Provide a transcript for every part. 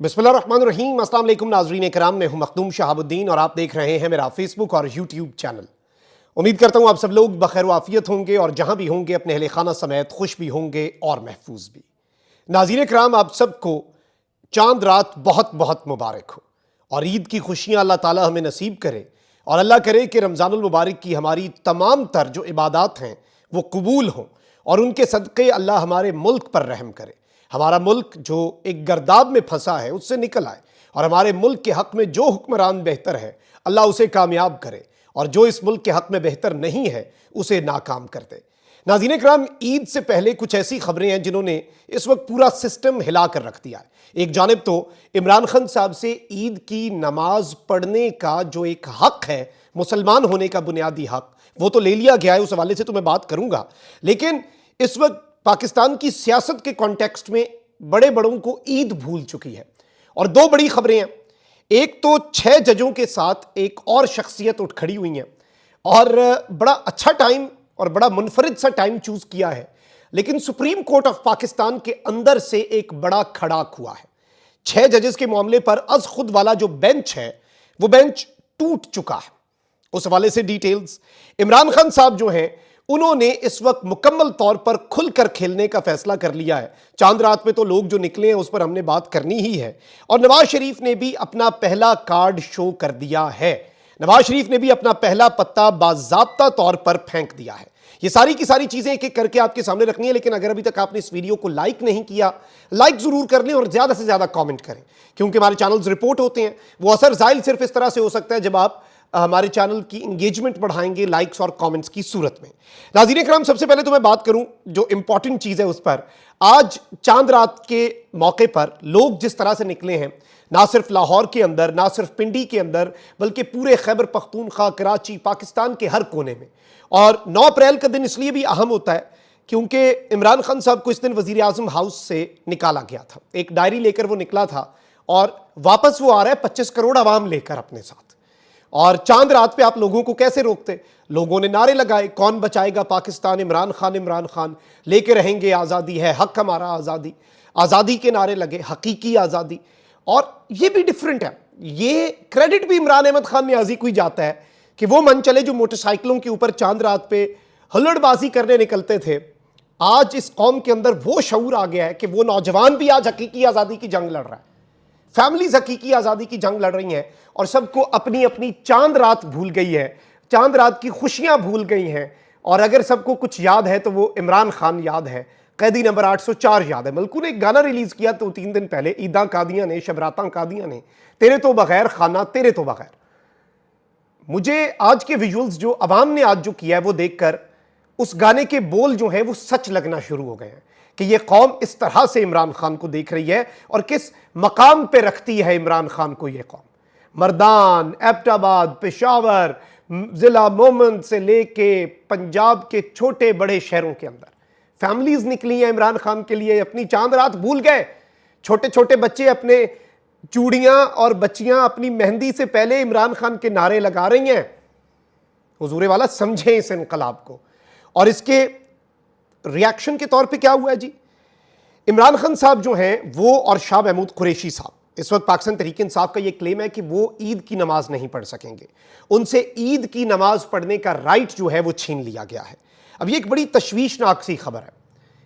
बिस्मिल्लाहिर्रहमानिर्रहीम। अस्सलाम वालेकुम नाज़रीन कराम, मैं हूं मखदूम शहाबुद्दीन और आप देख रहे हैं मेरा फेसबुक और यूट्यूब चैनल। उम्मीद करता हूं आप सब लोग बखैर वाफियत होंगे और जहां भी होंगे अपने अहले खाना समेत खुश भी होंगे और महफूज भी। नाज़रीन कराम, आप सबको चांद रात बहुत बहुत मुबारक हो और ईद की खुशियां अल्लाह ताला हमें नसीब करे और अल्लाह करे कि रमज़ानुल मुबारक की हमारी तमाम तर जो इबादत हैं वो कबूल हों और उनके सदक़े अल्लाह हमारे मुल्क पर रहम करे। हमारा मुल्क जो एक गर्दाब में फंसा है उससे निकल आए और हमारे मुल्क के हक़ में जो हुक्मरान बेहतर है अल्लाह उसे कामयाब करे और जो इस मुल्क के हक़ में बेहतर नहीं है उसे नाकाम कर दे। नाज़रीन कराम, ईद से पहले कुछ ऐसी खबरें हैं जिन्होंने इस वक्त पूरा सिस्टम हिला कर रख दिया है। एक जानिब तो इमरान खान साहब से ईद की नमाज पढ़ने का जो एक हक है, मुसलमान होने का बुनियादी हक, वो तो ले लिया गया है, उस हवाले से तो मैं बात करूंगा। लेकिन इस वक्त पाकिस्तान की सियासत के कॉन्टेक्स्ट में बड़े बड़ों को ईद भूल चुकी है और दो बड़ी खबरें हैं। एक तो 6 जजों के साथ एक और शख्सियत उठ खड़ी हुई है और बड़ा अच्छा टाइम और बड़ा मुनफरिद सा टाइम चूज किया है, लेकिन सुप्रीम कोर्ट ऑफ पाकिस्तान के अंदर से एक बड़ा खड़ाक हुआ है। 6 जजेस के मामले पर अज खुद वाला जो बेंच है वो बेंच टूट चुका है। उस हवाले से डिटेल्स, इमरान खान साहब जो हैं उन्होंने इस वक्त मुकम्मल तौर पर खुलकर खेलने का फैसला कर लिया है। चांद रात पे तो लोग जो निकले हैं उस पर हमने बात करनी ही है और नवाज शरीफ ने भी अपना पहला कार्ड शो कर दिया है। नवाज शरीफ ने भी अपना पहला पत्ता बाज़ाब्ता तौर पर फेंक दिया है। ये सारी की सारी चीजें एक एक करके आपके सामने रखनी है, लेकिन अगर अभी तक आपने इस वीडियो को लाइक नहीं किया, लाइक जरूर कर लें और ज्यादा से ज्यादा कमेंट करें, क्योंकि हमारे चैनल्स रिपोर्ट होते हैं। वो असर जाहिर सिर्फ इस तरह से हो सकता है जब आप हमारे चैनल की इंगेजमेंट बढ़ाएंगे लाइक्स और कमेंट्स की सूरत में। नाज़रीन करम, सबसे पहले तो मैं बात करूं जो इंपॉर्टेंट चीज है उस पर। आज चांद रात के मौके पर लोग जिस तरह से निकले हैं, ना सिर्फ लाहौर के अंदर, ना सिर्फ पिंडी के अंदर, बल्कि पूरे खैबर पख्तूनख्वा, कराची, पाकिस्तान के हर कोने में। और 9 अप्रैल का दिन इसलिए भी अहम होता है क्योंकि इमरान खान साहब को इस दिन वजीर आजम हाउस से निकाला गया था। एक डायरी लेकर वो निकला था और वापस वो आ रहा है 25 करोड़ आवाम लेकर अपने साथ। और चांद रात पे आप लोगों को कैसे रोकते? लोगों ने नारे लगाए, कौन बचाएगा पाकिस्तान, इमरान खान, इमरान खान, लेके रहेंगे आज़ादी है, हक हमारा आज़ादी, आज़ादी के नारे लगे, हकीकी आज़ादी। और ये भी डिफरेंट है, ये क्रेडिट भी इमरान अहमद खान न्याजी को ही जाता है कि वो मन चले जो मोटरसाइकिलों के ऊपर चांद रात पे हुल्लड़बाजी करने निकलते थे। आज इस कौम के अंदर वो शऊर आ गया है कि वो नौजवान भी आज हकीकी आज़ादी की जंग लड़ रहा है, फैमिलीज हकीकी आज़ादी की जंग लड़ रही हैं और सबको अपनी अपनी चांद रात भूल गई है, चांद रात की खुशियां भूल गई हैं। और अगर सबको कुछ याद है तो वो इमरान खान याद है, कैदी नंबर 804 याद है। मलकू ने एक गाना रिलीज किया तो 3 दिन पहले, ईदा कादियां ने, शबराता कादियां ने, तेरे तो बगैर खाना तेरे तो बगैर। मुझे आज के विजुअल्स जो अवाम ने आज जो किया है वो देखकर उस गाने के बोल जो हैं वो सच लगना शुरू हो गए हैं कि ये कौम इस तरह से इमरान खान को देख रही है और किस मकाम पे रखती है इमरान खान को ये कौम। मर्दान, एबटाबाद, पेशावर, जिला मोमन से लेके पंजाब के छोटे बड़े शहरों के अंदर फैमिलीज निकली हैं इमरान खान के लिए, अपनी चांद रात भूल गए। छोटे छोटे बच्चे अपने चूड़ियां और बच्चियां अपनी मेहंदी से पहले इमरान खान के नारे लगा रही हैं। हुजूरे वाला समझे इस इनकलाब को। और इसके रिएक्शन के तौर पे क्या हुआ है जी? इमरान खान साहब जो हैं वो और शाह महमूद कुरैशी साहब, इस वक्त पाकिस्तान तहरीक इंसाफ का ये क्लेम है कि वो ईद की नमाज नहीं पढ़ सकेंगे, उनसे ईद की नमाज पढ़ने का राइट जो है वो छीन लिया गया है। अब ये एक बड़ी तशवीशनाक सी खबर है,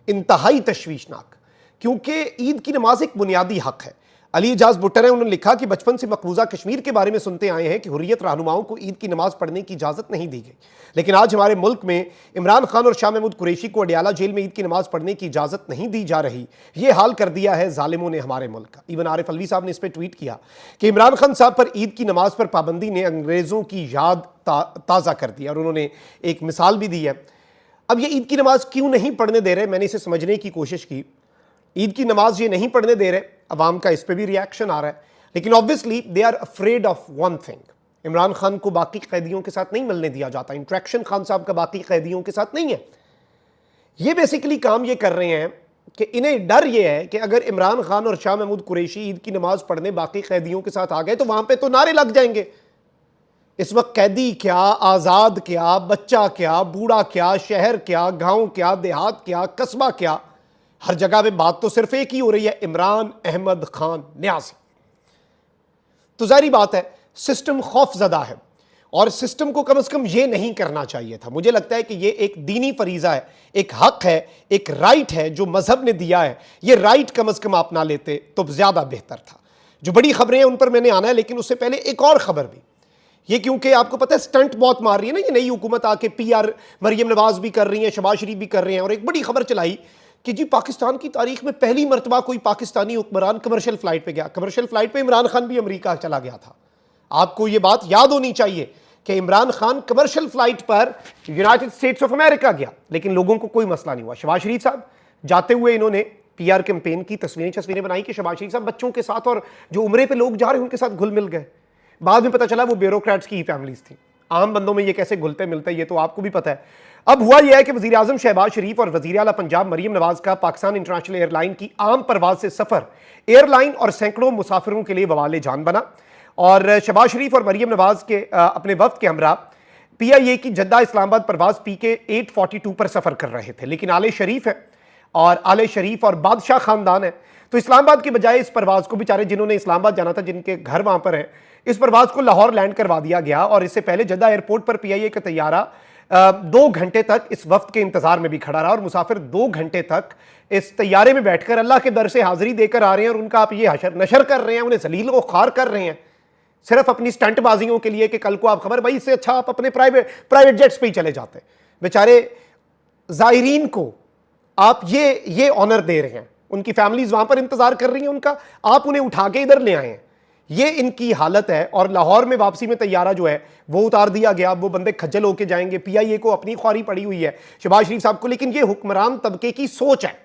इंतहाई तशवीशनाक, क्योंकि ईद की नमाज एक बुनियादी हक है। अली एजाज भुट्टर है, उन्होंने लिखा कि बचपन से मकबूजा कश्मीर के बारे में सुनते आए हैं कि हुर्रियत रहनुमाओं को ईद की नमाज पढ़ने की इजाज़त नहीं दी गई, लेकिन आज हमारे मुल्क में इमरान खान और शाह महमूद कुरैशी को अडियाला जेल में ईद की नमाज पढ़ने की इजाज़त नहीं दी जा रही। ये हाल कर दिया है जालिमों ने हमारे मुल्क का। इवन आरिफ अलवी साहब ने इस पर ट्वीट किया कि इमरान खान साहब पर ईद की नमाज पर पाबंदी ने अंग्रेज़ों की याद ताज़ा कर दी और उन्होंने एक मिसाल भी दी है। अब ये ईद की नमाज क्यों नहीं पढ़ने दे रहे, मैंने इसे समझने की कोशिश की। ईद की नमाज ये नहीं पढ़ने दे रहे, अवाम का इस पर भी रिएक्शन आ रहा है, लेकिन obviously they are afraid of one thing, Imran Khan को बाकी कैदियों के साथ नहीं मिलने दिया जाता, इंट्रैक्शन खान साहब का बाकी कैदियों के साथ नहीं है। ये बेसिकली काम ये कर रहे हैं कि इन्हें डर ये है कि अगर इमरान खान और शाह महमूद कुरैशी ईद की नमाज पढ़ने बाकी कैदियों के साथ आ गए तो वहां पे तो नारे लग जाएंगे। इस वक्त कैदी क्या, आज़ाद क्या, बच्चा क्या, बूढ़ा क्या, शहर क्या, गांव क्या, देहात क्या, कस्बा क्या, हर जगह पे बात तो सिर्फ एक ही हो रही है, इमरान अहमद खान न्यासी। तो जाहिर बात है सिस्टम खौफजदा है और सिस्टम को कम से कम ये नहीं करना चाहिए था। मुझे लगता है कि ये एक दीनी फरीजा है, एक हक है, एक राइट है जो मजहब ने दिया है। ये राइट कम से कम आप ना लेते तो ज्यादा बेहतर था। जो बड़ी खबरें हैं उन पर मैंने आना है, लेकिन उससे पहले एक और खबर भी। ये क्योंकि आपको पता है स्टंट बहुत मार रही है ना ये नई हुकूमत आके, पीआर मरियम नवाज भी कर रही है, शहबाज शरीफ भी कर रहे हैं, और एक बड़ी खबर चलाई कि जी पाकिस्तान की तारीख में पहली मरतबा कोई पाकिस्तानी हुक्मरान कमर्शियल फ्लाइट पे गया। कमर्शियल फ्लाइट पे इमरान खान भी अमेरिका चला गया था। आपको ये बात याद होनी चाहिए कि इमरान खान कमर्शियल फ्लाइट पर यूनाइटेड स्टेट्स ऑफ अमेरिका गया, लेकिन लोगों को कोई मसला नहीं हुआ। शहबाज शरीफ साहब जाते हुए इन्होंने पीआर कैंपेन की तस्वीरें बनाई कि शहबाज शरीफ साहब बच्चों के साथ और जो उम्रे पे लोग जा रहे हैं उनके साथ घुल मिल गए। बाद में पता चला वो ब्यूरोक्रेट्स की फैमिलीज थी। आम बंदों में ये कैसे घुलते मिलते ये तो आपको भी पता है। अब हुआ यह है कि वजीर आजम शहबाज शरीफ और वजीर आला पंजाब मरियम नवाज का पाकिस्तान इंटरनेशनल एयरलाइन की आम परवाज से सफर एयरलाइन और सैकड़ों मुसाफिरों के लिए बवाले जान बना। और शहबाज शरीफ और मरियम नवाज के अपने वफ्द के हमरा पीआईए की जद्दा इस्लामाबाद परवाज पीके 842 पर सफर कर रहे थे, लेकिन आले शरीफ है और आले शरीफ और बादशाह खानदान है, तो इस्लामाबाद की बजाय इस परवाज को बेचारे जिन्होंने इस्लामाबाद जाना था, जिनके घर वहां पर है, इस परवाज को लाहौर लैंड करवा दिया गया। और इससे पहले जद्दा एयरपोर्ट पर पीआईए का तैयारा 2 घंटे तक इस वफ्त के इंतजार में भी खड़ा रहा और मुसाफिर 2 घंटे तक इस तैयारे में बैठकर अल्लाह के दर से हाजिरी देकर आ रहे हैं और उनका आप ये हशर नशर कर रहे हैं, उन्हें जलील व खार कर रहे हैं सिर्फ अपनी स्टंटबाजियों के लिए कि कल को आप खबर, भाई इससे अच्छा आप अपने प्राइवेट जेट्स पे ही चले जाते। बेचारे जायरीन को आप ये ऑनर दे रहे हैं, उनकी फैमिलीज वहां पर इंतजार कर रही हैं उनका, आप उन्हें उठा के इधर ले आए हैं। ये इनकी हालत है। और लाहौर में वापसी में तैयारा जो है वो उतार दिया गया। वो बंदे खज्जल होके जाएंगे। पीआईए को अपनी ख्वारी पड़ी हुई है शहबाज शरीफ साहब को, लेकिन ये हुक्मरान तबके की सोच है।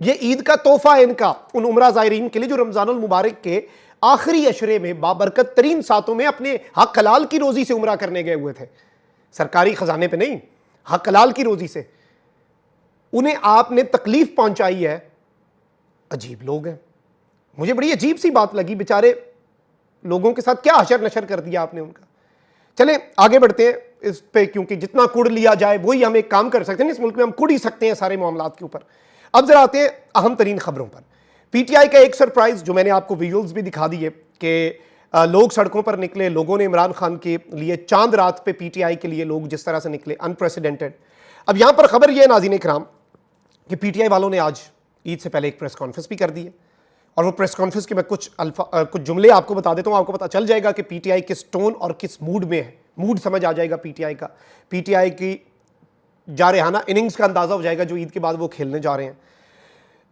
ये ईद का तोहफा है इनका उन उमरा ज़ायरीन के लिए जो रमजानुल मुबारक के आखिरी अशरे में बाबरकत तरीन सातों में अपने हक हलाल की रोजी से उमरा करने गए हुए थे, सरकारी खजाने पे नहीं, हक हलाल की रोजी से। उन्हें आपने तकलीफ पहुंचाई है। अजीब लोग हैं। मुझे बड़ी अजीब सी बात लगी, बेचारे लोगों के साथ क्या हशर नशर कर दिया आपने उनका। चले आगे बढ़ते हैं इस पे, क्योंकि जितना कुड़ लिया जाए वही हम एक काम कर सकते हैं। इस मुल्क में हम कुड़ ही सकते हैं सारे मामलात के ऊपर। अब जरा आते हैं अहम तरीन खबरों पर। पीटीआई का एक सरप्राइज जो मैंने आपको विजुअल्स भी दिखा दिए कि लोग सड़कों पर निकले, लोगों ने इमरान खान के लिए चांद रात पे पीटीआई के लिए लोग जिस तरह से निकले, अनप्रेसिडेंटेड। अब यहां पर खबर यह है नाज़रीन इकराम कि पीटीआई वालों ने आज ईद से पहले एक प्रेस कॉन्फ्रेंस भी कर दी है। और वो प्रेस कॉन्फ्रेंस के मैं कुछ जुमले आपको बता देता हूं, आपको पता चल जाएगा कि पीटीआई किस टोन और किस मूड में है। मूड समझ आ जाएगा पीटीआई का, पीटीआई की जारहाना इनिंग्स का अंदाजा हो जाएगा जो ईद के बाद वो खेलने जा रहे हैं।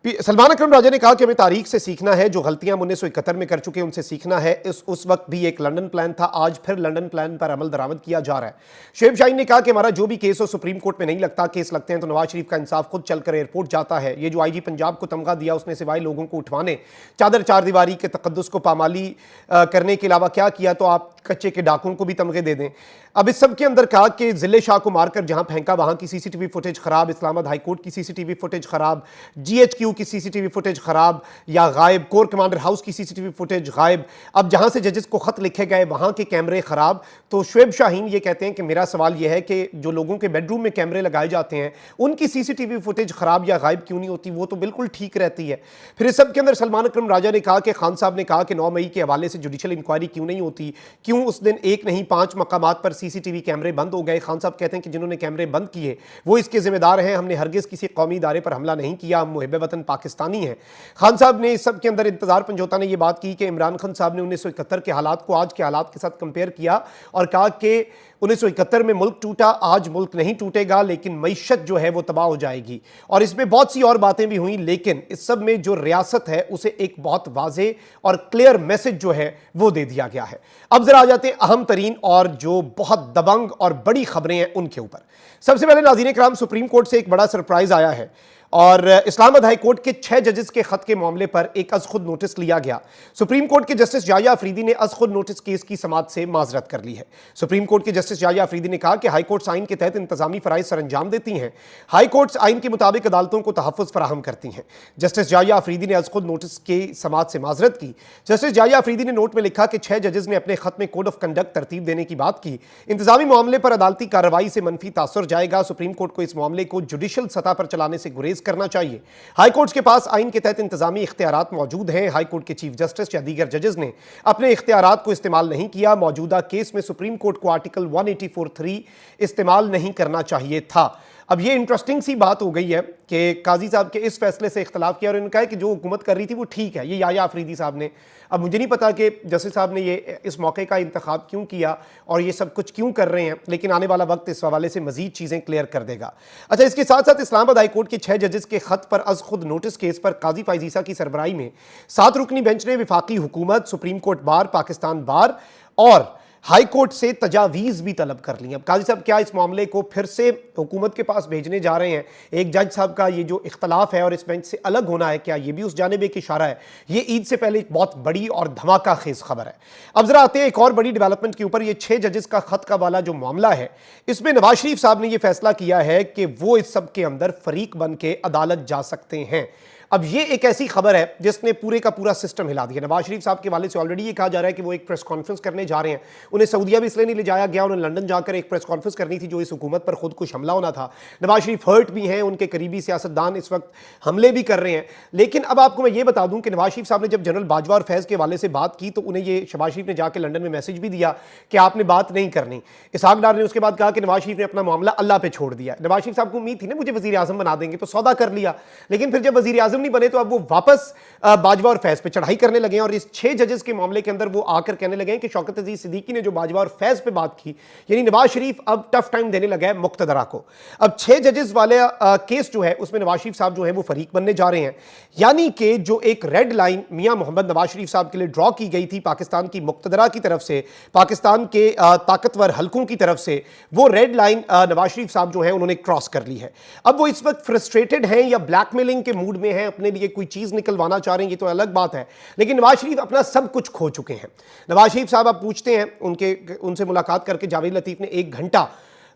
सलमान अकरम राजा ने कहा कि हमें तारीख से सीखना है, जो गलतियां हम 1971 में कर चुके हैं उनसे सीखना है। उस वक्त भी एक लंदन प्लान था, आज फिर लंदन प्लान पर अमल दरामद किया जा रहा है। शुएब शाहीन ने कहा कि हमारा जो भी केस हो सुप्रीम कोर्ट में नहीं लगता, केस लगते हैं तो नवाज शरीफ का इंसाफ खुद चलकर एयरपोर्ट जाता है। ये जो आईजी पंजाब को तमगा दिया उसने सिवाय लोगों को उठवाने, चादर चार दीवारी के तकद्दुस को पामाली करने के अलावा क्या किया, तो आप कच्चे के डाकुओं को भी तमगे दे दें। अब इस सब के अंदर कहा कि जिले शाह को मारकर जहां फेंका वहां की सीसीटीवी फुटेज खराब, इस्लामाबाद हाईकोर्ट की सीसीटीवी फुटेज खराब, जीएचक्यू की सीसीटीवी फुटेज खराब या गायब, कोर कमांडर हाउस की सीसीटीवी फुटेज गायब। अब जहां से जजेस को खत लिखे गए वहां के कैमरे खराब। तो शुएब शाहीन ये कहते हैं कि मेरा सवाल यह है कि जो लोगों के बेडरूम में कैमरे लगाए जाते हैं उनकी सीसीटीवी फुटेज खराब या गायब क्यों नहीं होती, वो तो बिल्कुल ठीक रहती है। फिर इस सब के अंदर सलमान अकरम राजा ने कहा कि खान साहब ने कहा कि 9 मई के हवाले से जुडिशल इंक्वायरी क्यों नहीं होती, क्यों उस दिन एक नहीं 5 मकामात पर सीसीटीवी कैमरे बंद हो गए। खान साहब कहते हैं कि जिन्होंने कैमरे बंद किए वो इसके जिम्मेदार हैं, हमने हरगिज किसी कौमी इदारे पर हमला नहीं किया, हम मुहिब वतन पाकिस्तानी हैं। खान साहब ने इस सब के अंदर इंतजार पंजोता ने यह बात की कि इमरान खान साहब ने 1971 के हालात को आज के हालात के साथ कंपेयर किया और कहा कि 1971 में मुल्क टूटा, आज मुल्क नहीं टूटेगा, लेकिन मईशत जो है वो तबाह हो जाएगी। और इसमें बहुत सी और बातें भी हुई, लेकिन इस सब में जो रियासत है उसे एक बहुत वाज़े और क्लियर मैसेज जो है वो दे दिया गया है। अब जरा आ जाते हैं अहम तरीन और जो बहुत दबंग और बड़ी खबरें हैं उनके ऊपर। सबसे पहले नाज़रीन इकराम, सुप्रीम कोर्ट से एक बड़ा सरप्राइज आया है और इस्लामाबाद हाई कोर्ट के 6 जजेस के खत के मामले पर एक अज खुद नोटिस लिया गया। सुप्रीम कोर्ट के जस्टिस याया अफरीदी ने अज खुद नोटिस केस की समाअत से माजरत कर ली है। सुप्रीम कोर्ट के जस्टिस याया अफरीदी ने कहा कि हाई कोर्ट्स आइन के तहत इंतजामी फराइज सर अंजाम देती हैं। हाई कोर्ट्स आइन के मुताबिक अदालतों को तहफ़्फ़ुज़ फराहम करती हैं। जस्टिस याया अफरीदी ने अज खुद नोटिस के समाअत से माजरत की। जस्टिस याया अफरीदी ने नोट में लिखा कि 6 जजेस ने अपने खत में कोड ऑफ कंडक्ट तरतीब देने की बात की। इंतजामी मामले पर अदालती कार्रवाई से मनफी तासुर जाएगा। सुप्रीम कोर्ट को इस मामले को जुडिशल सतह पर चलाने से गुरेज करना चाहिए। हाईकोर्ट के पास आइन के तहत इंतजामी इख्तियारात मौजूद हैं। हाईकोर्ट के चीफ जस्टिस या दीगर जजेस ने अपने इख्तियारात को इस्तेमाल नहीं किया। मौजूदा केस में सुप्रीम कोर्ट को आर्टिकल 184(3) इस्तेमाल नहीं करना चाहिए था। अब ये इंटरेस्टिंग सी बात हो गई है कि काजी साहब के इस फैसले से इख्तलाफ किया और उन्होंने कहा कि जो हुकूमत कर रही थी वो ठीक है, ये याया अफरीदी साहब ने। अब मुझे नहीं पता कि जस्टिस साहब ने ये इस मौके का इंतखाब क्यों किया और ये सब कुछ क्यों कर रहे हैं, लेकिन आने वाला वक्त इस हवाले से मजीद चीज़ें क्लियर कर देगा। अच्छा, इसके साथ साथ इस्लामाबाद हाई कोर्ट के 6 जजेस के खत पर अज खुद नोटिस केस पर काजी फैज़ ईसा की सरबराही में 7 रुकनी बेंच ने विफाकी हुकूमत, सुप्रीम कोर्ट बार, पाकिस्तान बार और हाई कोर्ट से तजावीज़ भी तलब कर ली। अब काजी साहब क्या इस मामले को फिर से हुकूमत के पास भेजने जा रहे हैं? एक जज साहब का ये जो इख्तलाफ है और इस बेंच से अलग होना है, क्या ये भी उस जानिब एक इशारा है? ये ईद से पहले एक बहुत बड़ी और धमाका खेज खबर है। अब जरा आते हैं एक और बड़ी डेवलपमेंट के ऊपर। ये 6 जजेस का खत का वाला जो मामला है, इसमें नवाज शरीफ साहब ने यह फैसला किया है कि वो इस सब के अंदर फरीक बन के अदालत जा सकते हैं। अब ये एक ऐसी खबर है जिसने पूरे का पूरा सिस्टम हिला दिया। नवाज शरीफ साहब के वाले से ऑलरेडी ये कहा जा रहा है कि वो एक प्रेस कॉन्फ्रेंस करने जा रहे हैं। उन्हें सऊदीया भी इसलिए नहीं ले जाया गया, उन्हें लंदन जाकर एक प्रेस कॉन्फ्रेंस करनी थी जो इस हुकूमत पर खुद कुछ हमला होना था। नवाज शरीफ हर्ट भी हैं, उनके करीबी सियासतदान इस वक्त हमले भी कर रहे हैं। लेकिन अब आपको मैं ये बता दूं कि नवाज शरीफ साहब ने जब जनरल बाजवा और फैज़ के वाले से बात की तो उन्हें ये शहबाज शरीफ ने जाकर लंदन में मैसेज भी दिया कि आपने बात नहीं करनी। इसहाक डार ने उसके बाद कहा कि नवाज शरीफ ने अपना मामला अल्लाह पे छोड़ दिया। नवाज शरीफ साहब को उम्मीद थी ना मुझे वजीर आजम बना देंगे, तो सौदा कर लिया। लेकिन फिर जब वजीर आजम नहीं बने तो अब वो वापस बाजवा और फैज पे चढ़ाई करने लगे हैं और इस 6 जजेस के मामले के अंदर वो आकर कहने लगे हैं कि शौकत अजीज सिद्दीकी ने जो बाजवा और फैज पे बात की, यानी नवाज शरीफ अब टफ टाइम देने लगा है मुक्तदरा को। अब 6 जजेस वाले केस जो है उसमें नवाज शरीफ साहब जो है वो फरीक बनने जा रहे हैं। यानी कि जो एक रेड लाइन मियां मोहम्मद नवाज शरीफ साहब के लिए ड्रॉ की गई थी पाकिस्तान की मुक्तदरा की तरफ से, पाकिस्तान के ताकतवर हलकों की तरफ से, वो रेड लाइन नवाज शरीफ साहब जो है उन्होंने क्रॉस कर ली है। अब वो इस वक्त फ्रस्ट्रेटेड हैं या ब्लैकमेलिंग के मूड में हैं, अपने लिए कोई चीज निकलवाना चाह रहे हैं, ये तो अलग बात है। लेकिन नवाज शरीफ अपना सब कुछ खो चुके हैं। नवाज शरीफ साहब आप पूछते हैं उनसे मुलाकात करके जावेद लतीफ ने 1 घंटा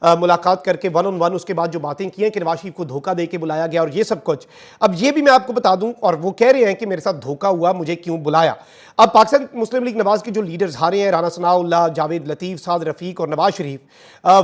मुलाकात करके 1-on-1 उसके बाद जो बातें की हैं कि नवाज शरीफ को धोखा दे के बुलाया गया और ये सब कुछ। अब ये भी मैं आपको बता दूं, और वो कह रहे हैं कि मेरे साथ धोखा हुआ, मुझे क्यों बुलाया। अब पाकिस्तान मुस्लिम लीग नवाज के जो लीडर्स हारे हैं, राना सनाउल्लाह, जावेद लतीफ, साद रफीक और नवाज शरीफ,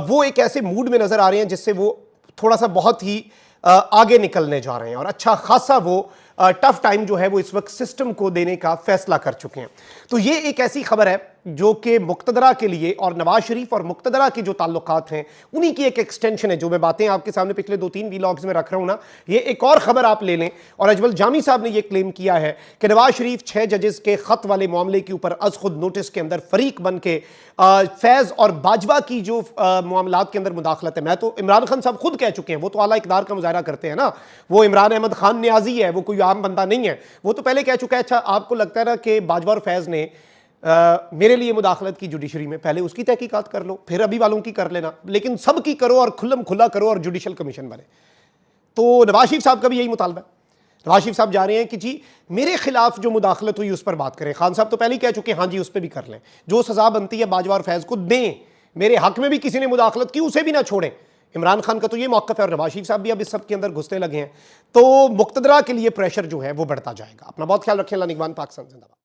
वो एक ऐसे मूड में नजर आ रहे हैं जिससे वो थोड़ा सा बहुत ही आगे निकलने जा रहे हैं और अच्छा खासा वो टफ टाइम जो है वो इस वक्त सिस्टम को देने का फैसला कर चुके हैं। तो ये एक ऐसी खबर है जो कि मुक्तदरा के लिए और नवाज शरीफ और मुक्तदरा के जो ताल्लुकात हैं उन्हीं की एक एक्सटेंशन है। जो मैं बातें आपके सामने पिछले 2-3 वीलॉग्स में रख रहा हूं ना, ये एक और खबर आप ले लें। और अजमल जामी साहब ने यह क्लेम किया है कि नवाज शरीफ 6 जजेस के खत वाले मामले के ऊपर अज खुद नोटिस के अंदर फरीक बन के फैज और बाजवा की जो मामलात के अंदर मुदाखलत है। मैं तो इमरान खान साहब खुद कह चुके हैं, वो तो आला इक़्तिदार का मुजाहरा करते हैं ना, वो इमरान अहमद खान न्याजी है, वो कोई आम बंदा नहीं है। वो तो पहले कह चुका है। अच्छा, आपको लगता है ना कि बाजवा और फैज ने मेरे लिए मुदाखलत की जुडिशरी में, पहले उसकी तहकीकात कर लो, फिर अभी वालों की कर लेना, लेकिन सबकी करो और खुल्लम खुला करो और जुडिशल कमीशन बने। तो नवाज शरीफ साहब का भी यही मुतालबा है। नवाज शरीफ साहब जा रहे हैं कि जी मेरे खिलाफ जो मुदाखलत हुई उस पर बात करें। खान साहब तो पहले ही कह चुके हैं हाँ जी उस पर भी कर लें, जो सजा बनती है बाजवा और फैज को दें, मेरे हक में भी किसी ने मुदाखलत की उसे भी ना छोड़ें। इमरान खान का तो ये मौक़िफ़ है और नवाज शरीफ साहब भी अब इस सब के अंदर घुसने लगे हैं। तो मुक्तदरा के लिए प्रेशर जो है वो बढ़ता जाएगा। अपना बहुत ख्याल रखें। अल्लाह निगहबान। पाकिस्तान जिंदाबाद।